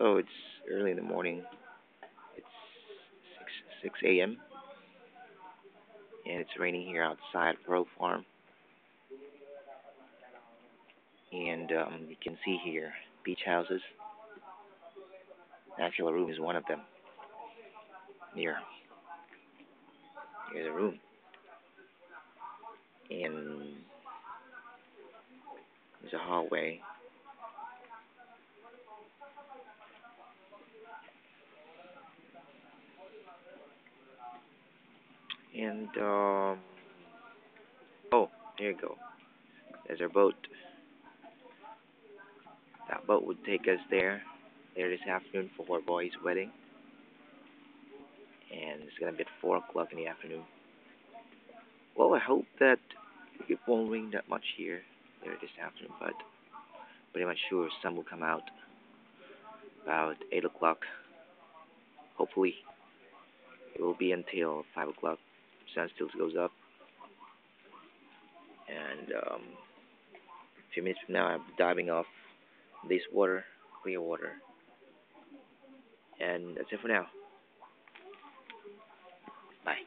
Oh, it's early in the morning. It's 6 a.m. and it's raining here outside Pearl Farm. And you can see here beach houses. Actually, room is one of them. Here, here's a room, and there's a hallway. And oh, there you go. There's our boat. That boat would take us there this afternoon for our boy's wedding, and it's gonna be at 4 o'clock in the afternoon. Well, I hope that it won't rain that much here there this afternoon, but pretty much sure sun will come out about 8 o'clock. Hopefully, it will be until 5 o'clock. Sun still goes up, and a few minutes from now, I'm diving off this water, clear water, and that's it for now. Bye.